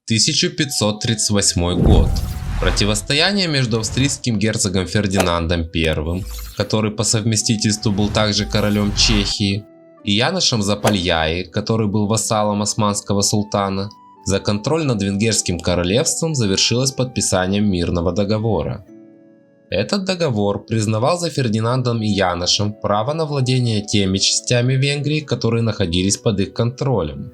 1538 год. Противостояние между австрийским герцогом Фердинандом I, который по совместительству был также королем Чехии, и Яношем Запальяи, который был вассалом османского султана, за контроль над Венгерским королевством завершилось подписанием мирного договора. Этот договор признавал за Фердинандом и Яношем право на владение теми частями Венгрии, которые находились под их контролем.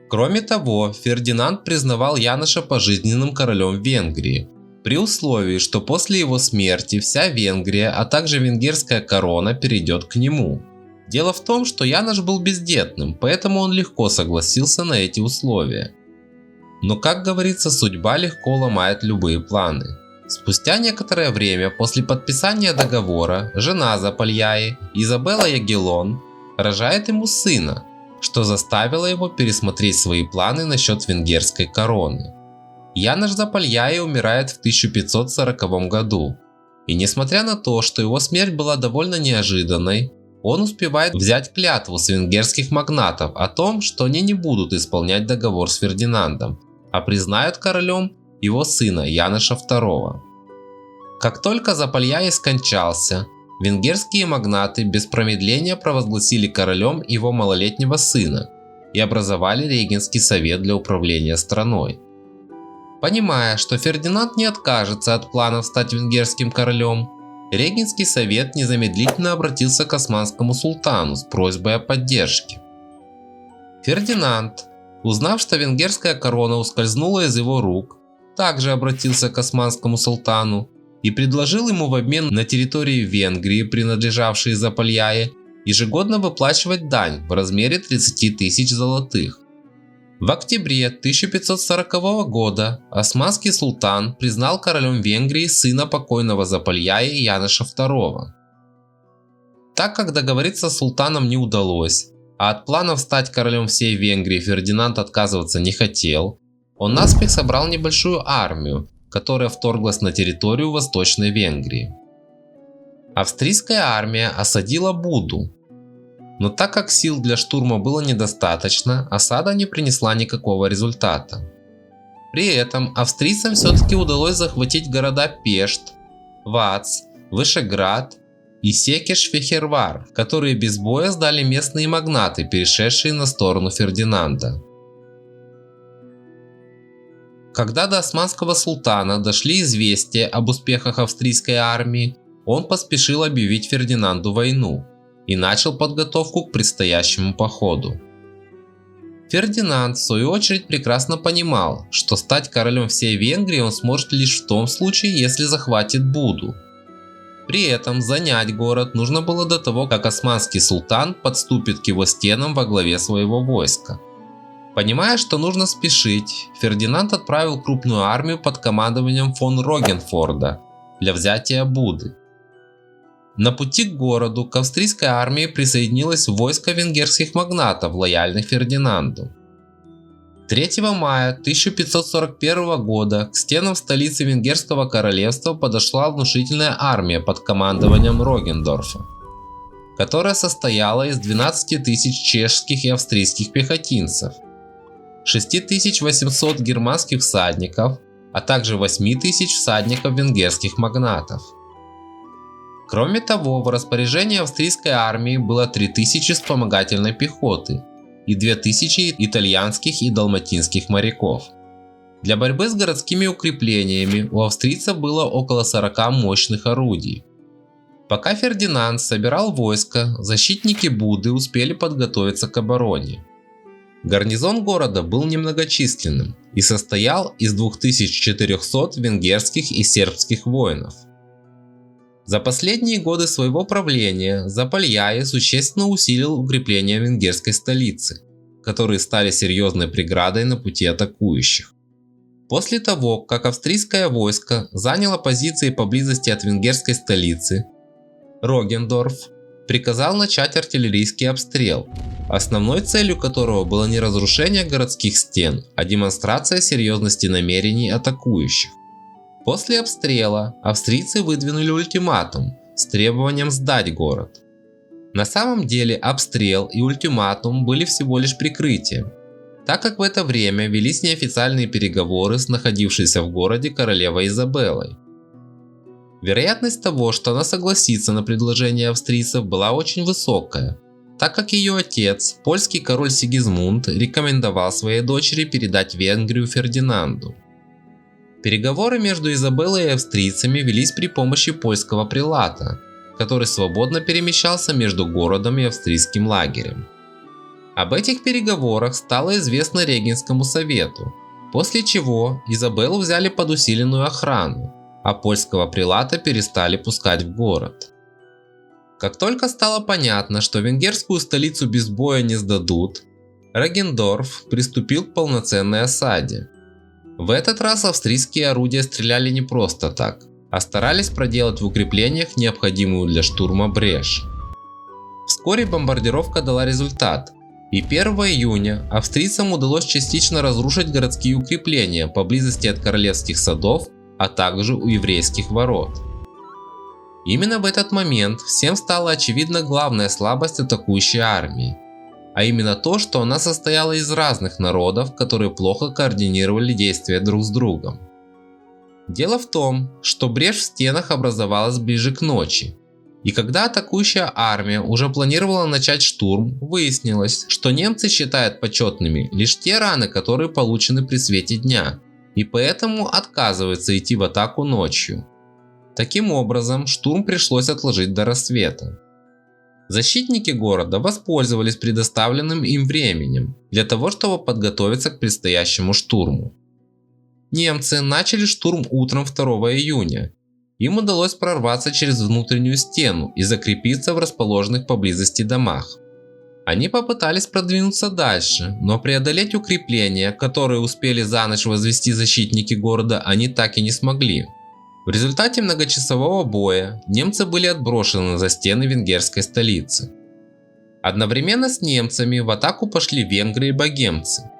Кроме того, Фердинанд признавал Яноша пожизненным королем Венгрии, при условии, что после его смерти вся Венгрия, а также венгерская корона перейдет к нему. Дело в том, что Янош был бездетным, поэтому он легко согласился на эти условия. Но, как говорится, судьба легко ломает любые планы. Спустя некоторое время после подписания договора, жена Запальяи, Изабелла Ягеллон, рожает ему сына, что заставило его пересмотреть свои планы насчет венгерской короны. Янош Запальяи умирает в 1540 году, и несмотря на то, что его смерть была довольно неожиданной, он успевает взять клятву с венгерских магнатов о том, что они не будут исполнять договор с Фердинандом, а признают королем его сына Яноша II. Как только Запальяи скончался, венгерские магнаты без промедления провозгласили королем его малолетнего сына и образовали Регенский совет для управления страной. Понимая, что Фердинанд не откажется от планов стать венгерским королем, Регенский совет незамедлительно обратился к османскому султану с просьбой о поддержке. Фердинанд, узнав, что венгерская корона ускользнула из его рук, также обратился к османскому султану и предложил ему в обмен на территории Венгрии, принадлежавшие Запальяи, ежегодно выплачивать дань в размере 30 тысяч золотых. В октябре 1540 года османский султан признал королем Венгрии сына покойного Запальяи Яноша II. Так как договориться с султаном не удалось, а от планов стать королем всей Венгрии Фердинанд отказываться не хотел, он наспех собрал небольшую армию, которая вторглась на территорию Восточной Венгрии. Австрийская армия осадила Буду, но так как сил для штурма было недостаточно, осада не принесла никакого результата. При этом австрийцам все-таки удалось захватить города Пешт, Вац, Вышеград и Секеш-Фехервар, которые без боя сдали местные магнаты, перешедшие на сторону Фердинанда. Когда до османского султана дошли известия об успехах австрийской армии, он поспешил объявить Фердинанду войну и начал подготовку к предстоящему походу. Фердинанд, в свою очередь, прекрасно понимал, что стать королем всей Венгрии он сможет лишь в том случае, если захватит Буду. При этом занять город нужно было до того, как османский султан подступит к его стенам во главе своего войска. Понимая, что нужно спешить, Фердинанд отправил крупную армию под командованием фон Рогенфорда для взятия Буды. На пути к городу к австрийской армии присоединилось войско венгерских магнатов, лояльных Фердинанду. 3 мая 1541 года к стенам столицы Венгерского королевства подошла внушительная армия под командованием Рогендорфа, которая состояла из 12 тысяч чешских и австрийских пехотинцев, 6800 германских всадников, а также 8000 всадников венгерских магнатов. Кроме того, в распоряжении австрийской армии было 3000 вспомогательной пехоты и 2000 итальянских и далматинских моряков. Для борьбы с городскими укреплениями у австрийцев было около 40 мощных орудий. Пока Фердинанд собирал войско, защитники Буды успели подготовиться к обороне. Гарнизон города был немногочисленным и состоял из 2400 венгерских и сербских воинов. За последние годы своего правления Запальяи существенно усилил укрепления венгерской столицы, которые стали серьезной преградой на пути атакующих. После того, как австрийское войско заняло позиции поблизости от венгерской столицы, Рогендорф приказал начать артиллерийский обстрел, основной целью которого было не разрушение городских стен, а демонстрация серьезности намерений атакующих. После обстрела австрийцы выдвинули ультиматум с требованием сдать город. На самом деле обстрел и ультиматум были всего лишь прикрытием. так как в это время велись неофициальные переговоры с находившейся в городе королевой Изабеллой. Вероятность того, что она согласится на предложение австрийцев, была очень высокая, так как ее отец, польский король Сигизмунд, рекомендовал своей дочери передать Венгрию Фердинанду. Переговоры между Изабеллой и австрийцами велись при помощи польского прелата, который свободно перемещался между городом и австрийским лагерем. Об этих переговорах стало известно Регенскому совету, после чего Изабеллу взяли под усиленную охрану, а польского прелата перестали пускать в город. Как только стало понятно, что венгерскую столицу без боя не сдадут, Регендорф приступил к полноценной осаде. В этот раз австрийские орудия стреляли не просто так, а старались проделать в укреплениях необходимую для штурма брешь. Вскоре бомбардировка дала результат, и 1 июня австрийцам удалось частично разрушить городские укрепления поблизости от королевских садов, а также у еврейских ворот. Именно в этот момент всем стала очевидна главная слабость атакующей армии, а именно то, что она состояла из разных народов, которые плохо координировали действия друг с другом. Дело в том, что брешь в стенах образовалась ближе к ночи, и когда атакующая армия уже планировала начать штурм, выяснилось, что немцы считают почетными лишь те раны, которые получены при свете дня, и поэтому отказываются идти в атаку ночью. Таким образом, штурм пришлось отложить до рассвета. Защитники города воспользовались предоставленным им временем для того, чтобы подготовиться к предстоящему штурму. Немцы начали штурм утром 2 июня. Им удалось прорваться через внутреннюю стену и закрепиться в расположенных поблизости домах. Они попытались продвинуться дальше, но преодолеть укрепления, которые успели за ночь возвести защитники города, они так и не смогли. В результате многочасового боя немцы были отброшены за стены венгерской столицы. Одновременно с немцами в атаку пошли венгры и богемцы.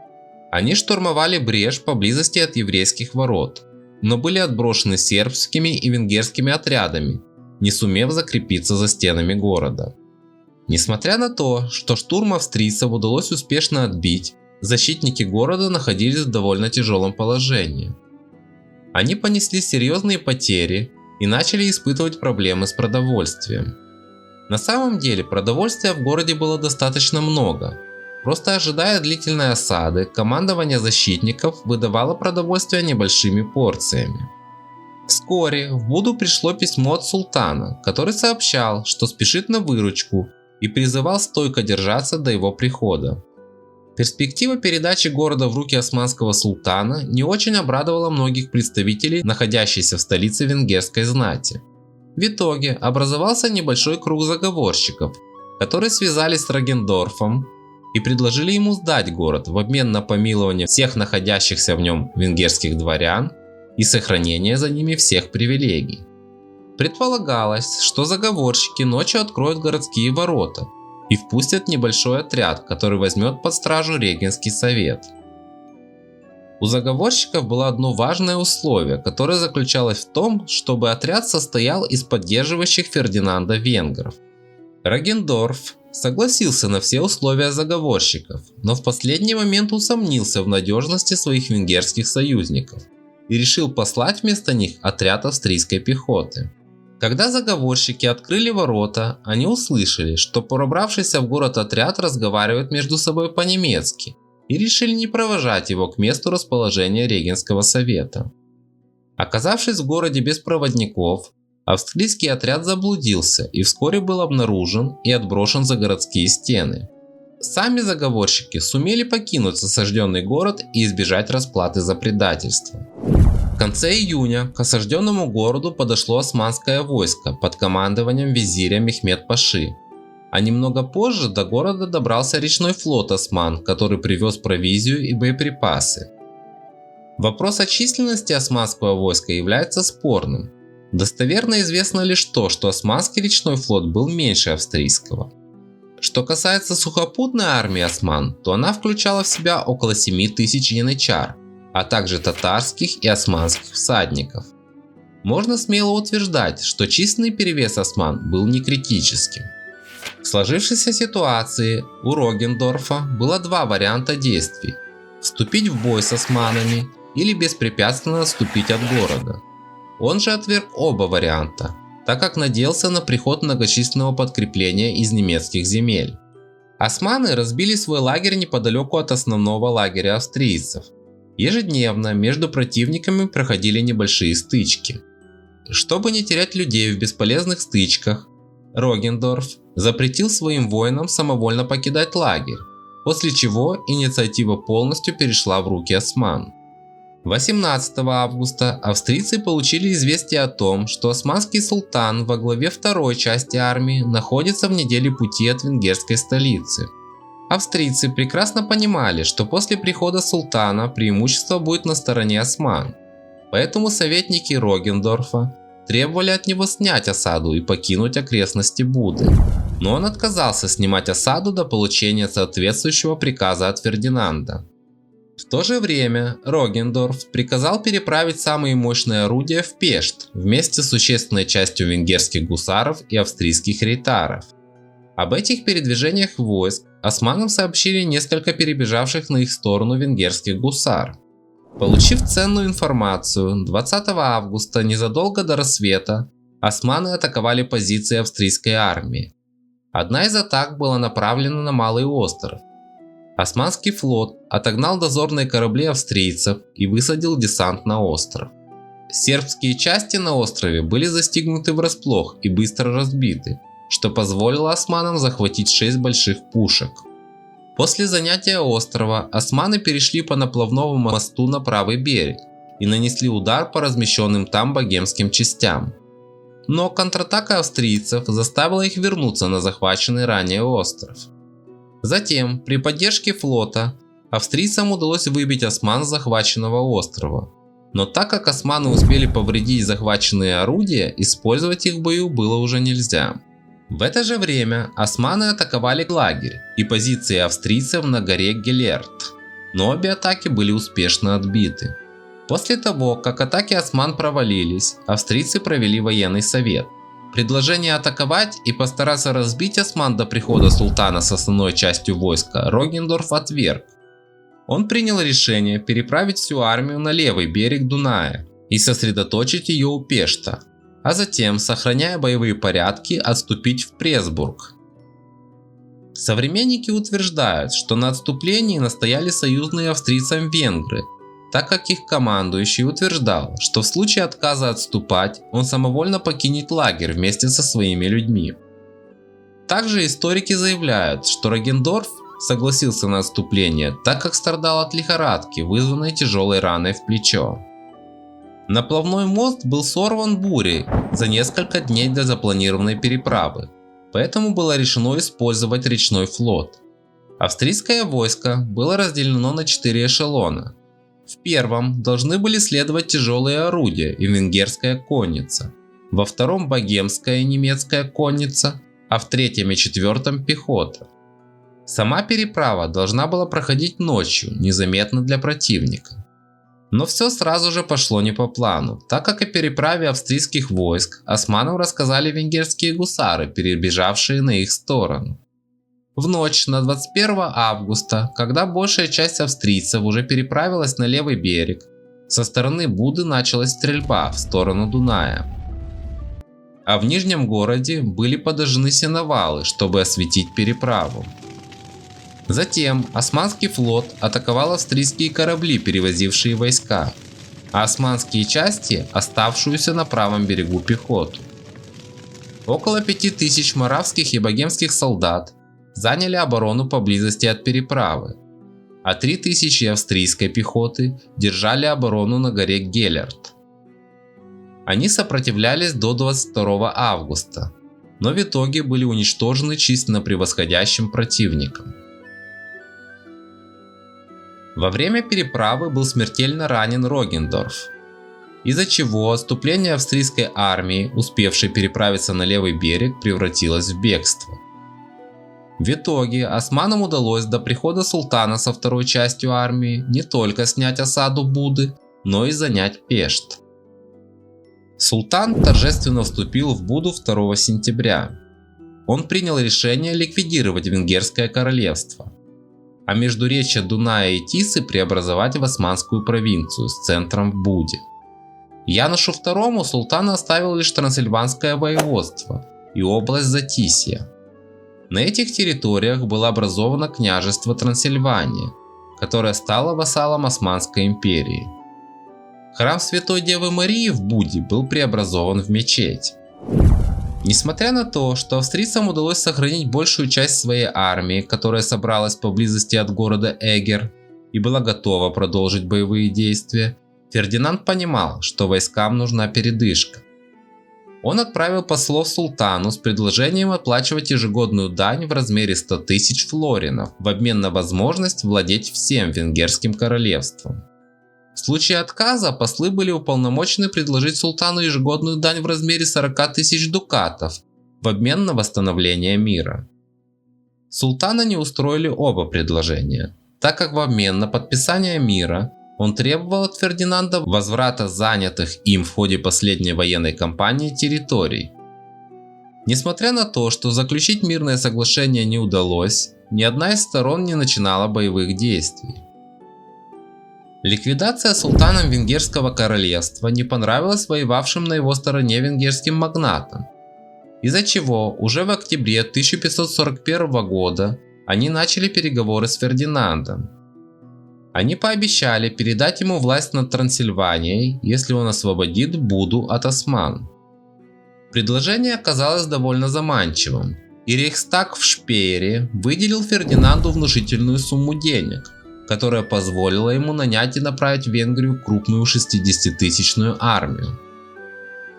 Они штурмовали брешь поблизости от еврейских ворот, но были отброшены сербскими и венгерскими отрядами, не сумев закрепиться за стенами города. Несмотря на то, что штурм австрийцев удалось успешно отбить, защитники города находились в довольно тяжелом положении. Они понесли серьезные потери и начали испытывать проблемы с продовольствием. На самом деле продовольствия в городе было достаточно много. Просто ожидая длительной осады, командование защитников выдавало продовольствие небольшими порциями. Вскоре в Буду пришло письмо от султана, который сообщал, что спешит на выручку и призывал стойко держаться до его прихода. Перспектива передачи города в руки османского султана не очень обрадовала многих представителей, находящихся в столице венгерской знати. В итоге образовался небольшой круг заговорщиков, которые связались с Регендорфом и предложили ему сдать город в обмен на помилование всех находящихся в нем венгерских дворян и сохранение за ними всех привилегий. Предполагалось, что заговорщики ночью откроют городские ворота и впустят небольшой отряд, который возьмет под стражу Регенский совет. У заговорщиков было одно важное условие, которое заключалось в том, чтобы отряд состоял из поддерживающих Фердинанда венгров. Регендорф согласился на все условия заговорщиков, но в последний момент усомнился в надежности своих венгерских союзников и решил послать вместо них отряд австрийской пехоты. Когда заговорщики открыли ворота, они услышали, что пробравшийся в город отряд разговаривает между собой по-немецки и решили не провожать его к месту расположения Регенского совета. Оказавшись в городе без проводников, австрийский отряд заблудился и вскоре был обнаружен и отброшен за городские стены. Сами заговорщики сумели покинуть осажденный город и избежать расплаты за предательство. В конце июня к осажденному городу подошло османское войско под командованием визиря Мехмед-Паши. А немного позже до города добрался речной флот осман, который привез провизию и боеприпасы. Вопрос о численности османского войска является спорным. Достоверно известно лишь то, что османский речной флот был меньше австрийского. Что касается сухопутной армии осман, то она включала в себя около 7000 янычар, а также татарских и османских всадников. Можно смело утверждать, что численный перевес осман был не критическим. В сложившейся ситуации у Рогендорфа было два варианта действий. вступить в бой с османами или беспрепятственно отступить от города. Он же отверг оба варианта, так как надеялся на приход многочисленного подкрепления из немецких земель. Османы разбили свой лагерь неподалеку от основного лагеря австрийцев. Ежедневно между противниками проходили небольшие стычки. Чтобы не терять людей в бесполезных стычках, Рогендорф запретил своим воинам самовольно покидать лагерь, после чего инициатива полностью перешла в руки осман. 18 августа австрийцы получили известие о том, что османский султан во главе второй части армии находится в неделе пути от венгерской столицы. Австрийцы прекрасно понимали, что после прихода султана преимущество будет на стороне осман, поэтому советники Рогендорфа требовали от него снять осаду и покинуть окрестности Буды. Но он отказался снимать осаду до получения соответствующего приказа от Фердинанда. В то же время Рогендорф приказал переправить самые мощные орудия в Пешт вместе с существенной частью венгерских гусаров и австрийских рейтаров. Об этих передвижениях войск османам сообщили несколько перебежавших на их сторону венгерских гусар. Получив ценную информацию, 20 августа незадолго до рассвета османы атаковали позиции австрийской армии. Одна из атак была направлена на Малый остров. Османский флот отогнал дозорные корабли австрийцев и высадил десант на остров. Сербские части на острове были застигнуты врасплох и быстро разбиты, что позволило османам захватить 6 больших пушек. После занятия острова османы перешли по наплавному мосту на правый берег и нанесли удар по размещенным там богемским частям. Но контратака австрийцев заставила их вернуться на захваченный ранее остров. Затем, при поддержке флота, австрийцам удалось выбить осман с захваченного острова. Но так как османы успели повредить захваченные орудия, использовать их в бою было уже нельзя. В это же время османы атаковали лагерь и позиции австрийцев на горе Гелерт, но обе атаки были успешно отбиты. После того, как атаки осман провалились, австрийцы провели военный совет. Предложение атаковать и постараться разбить осман до прихода султана с основной частью войска Рогендорф отверг. Он принял решение переправить всю армию на левый берег Дуная и сосредоточить ее у Пешта, а затем, сохраняя боевые порядки, отступить в Пресбург. Современники утверждают, что на отступлении настояли союзные австрийцам венгры, так как их командующий утверждал, что в случае отказа отступать, он самовольно покинет лагерь вместе со своими людьми. Также историки заявляют, что Рогендорф согласился на отступление, так как страдал от лихорадки, вызванной тяжелой раной в плечо. Наплавной мост был сорван бурей за несколько дней до запланированной переправы, поэтому было решено использовать речной флот. Австрийское войско было разделено на 4 эшелона. В первом должны были следовать тяжелые орудия и венгерская конница, во втором богемская и немецкая конница, а в третьем и четвертом пехота. Сама переправа должна была проходить ночью, незаметно для противника. Но все сразу же пошло не по плану, так как о переправе австрийских войск османам рассказали венгерские гусары, перебежавшие на их сторону. В ночь на 21 августа, когда большая часть австрийцев уже переправилась на левый берег, со стороны Буды началась стрельба в сторону Дуная. А в Нижнем городе были подожжены сеновалы, чтобы осветить переправу. Затем османский флот атаковал австрийские корабли, перевозившие войска, а османские части – оставшуюся на правом берегу пехоту. Около 5000 моравских и богемских солдат заняли оборону поблизости от переправы, а 3000 австрийской пехоты держали оборону на горе Гелерт. Они сопротивлялись до 22 августа, но в итоге были уничтожены численно превосходящим противником. Во время переправы был смертельно ранен Рогендорф, из-за чего отступление австрийской армии, успевшей переправиться на левый берег, превратилось в бегство. В итоге османам удалось до прихода султана со второй частью армии не только снять осаду Буды, но и занять Пешт. Султан торжественно вступил в Буду 2 сентября. Он принял решение ликвидировать Венгерское королевство. а междуречье Дуная и Тисы преобразовать в османскую провинцию с центром в Буде. Янушу II султан оставил лишь Трансильванское воеводство и область Затисья. На этих территориях было образовано княжество Трансильвания, которое стало вассалом Османской империи. Храм Святой Девы Марии в Буде был преобразован в мечеть. Несмотря на то, что австрийцам удалось сохранить большую часть своей армии, которая собралась поблизости от города Эгер и была готова продолжить боевые действия, Фердинанд понимал, что войскам нужна передышка. Он отправил послов султану с предложением оплачивать ежегодную дань в размере 100 тысяч флоринов в обмен на возможность владеть всем венгерским королевством. В случае отказа послы были уполномочены предложить султану ежегодную дань в размере 40 тысяч дукатов в обмен на восстановление мира. Султана не устроили оба предложения, так как в обмен на подписание мира он требовал от Фердинанда возврата занятых им в ходе последней военной кампании территорий. Несмотря на то, что заключить мирное соглашение не удалось, ни одна из сторон не начинала боевых действий. Ликвидация султаном Венгерского королевства не понравилась воевавшим на его стороне венгерским магнатам, из-за чего уже в октябре 1541 года они начали переговоры с Фердинандом. Они пообещали передать ему власть над Трансильванией, если он освободит Буду от осман. Предложение оказалось довольно заманчивым, и Рейхстаг в Шпеере выделил Фердинанду внушительную сумму денег, которая позволила ему нанять и направить в Венгрию крупную 60-тысячную армию.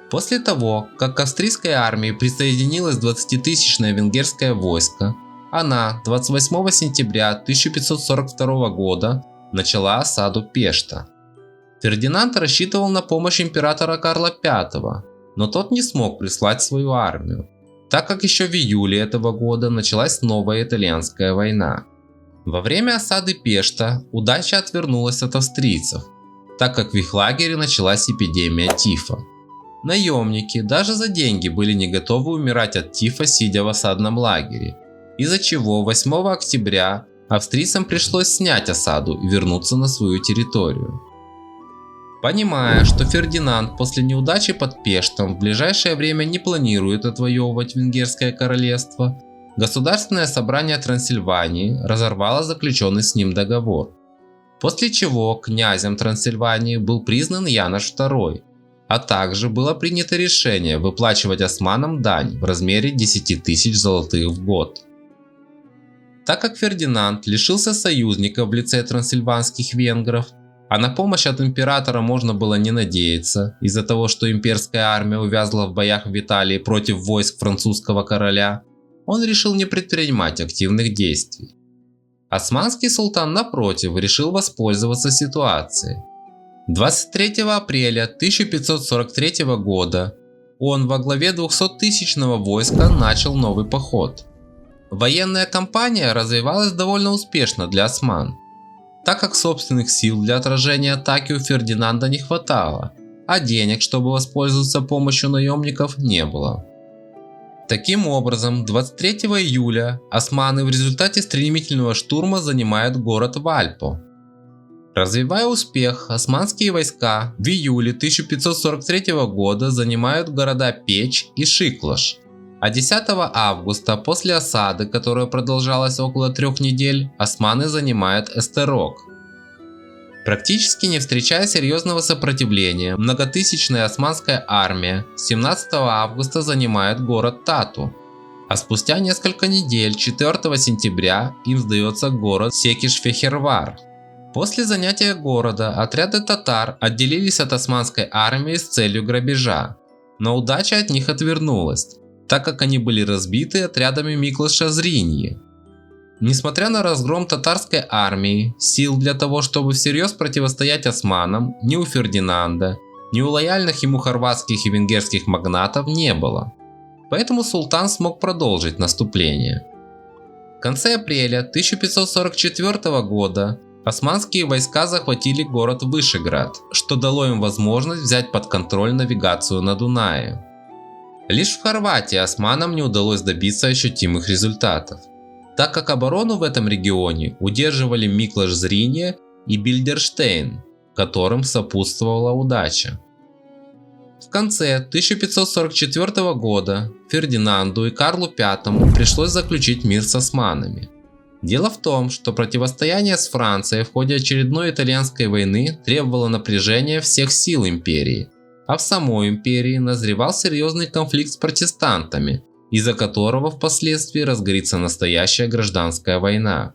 После того, как к австрийской армии присоединилось 20-тысячное венгерское войско, она 28 сентября 1542 года начала осаду Пешта. Фердинанд рассчитывал на помощь императора Карла V, но тот не смог прислать свою армию, так как еще в июле этого года началась новая итальянская война. Во время осады Пешта удача отвернулась от австрийцев, так как в их лагере началась эпидемия тифа. Наемники даже за деньги были не готовы умирать от тифа, сидя в осадном лагере, из-за чего 8 октября австрийцам пришлось снять осаду и вернуться на свою территорию. Понимая, что Фердинанд после неудачи под Пештом в ближайшее время не планирует отвоевывать Венгерское королевство, Государственное собрание Трансильвании разорвало заключенный с ним договор, после чего князем Трансильвании был признан Янош II, а также было принято решение выплачивать османам дань в размере 10 тысяч золотых в год. Так как Фердинанд лишился союзника в лице трансильванских венгров, а на помощь от императора можно было не надеяться из-за того, что имперская армия увязла в боях в Италии против войск французского короля, он решил не предпринимать активных действий. Османский султан, напротив, решил воспользоваться ситуацией. 23 апреля 1543 года он во главе 200-тысячного войска начал новый поход. Военная кампания развивалась довольно успешно для осман, так как собственных сил для отражения атаки у Фердинанда не хватало, а денег, чтобы воспользоваться помощью наемников, не было. Таким образом, 23 июля османы в результате стремительного штурма занимают город Вальпо. Развивая успех, османские войска в июле 1543 года занимают города Печь и Шиклаш, а 10 августа после осады, которая продолжалась около 3 недель, османы занимают Эстерок. Практически не встречая серьезного сопротивления, многотысячная османская армия 17 августа занимает город Тату, а спустя несколько недель, 4 сентября, им сдается город Секиш-Фехервар. После занятия города отряды татар отделились от османской армии с целью грабежа, но удача от них отвернулась, так как они были разбиты отрядами Миклаша Зриньи. Несмотря на разгром татарской армии, сил для того, чтобы всерьез противостоять османам, ни у Фердинанда, ни у лояльных ему хорватских и венгерских магнатов не было. Поэтому султан смог продолжить наступление. В конце апреля 1544 года османские войска захватили город Вышеград, что дало им возможность взять под контроль навигацию на Дунае. Лишь в Хорватии османам не удалось добиться ощутимых результатов. так как оборону в этом регионе удерживали Миклаш Зринья и Бильдерштейн, которым сопутствовала удача. В конце 1544 года Фердинанду и Карлу V пришлось заключить мир с османами. Дело в том, что противостояние с Францией в ходе очередной итальянской войны требовало напряжения всех сил империи, а в самой империи назревал серьезный конфликт с протестантами, из-за которого впоследствии разгорится настоящая гражданская война.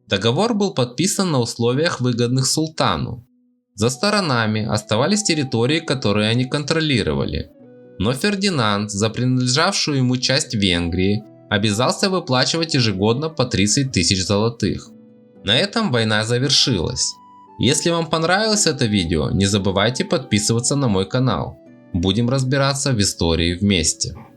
Договор был подписан на условиях, выгодных султану. За сторонами оставались территории, которые они контролировали, но Фердинанд за принадлежавшую ему часть Венгрии обязался выплачивать ежегодно по 30 тысяч золотых. На этом война завершилась. Если вам понравилось это видео, не забывайте подписываться на мой канал. Будем разбираться в истории вместе.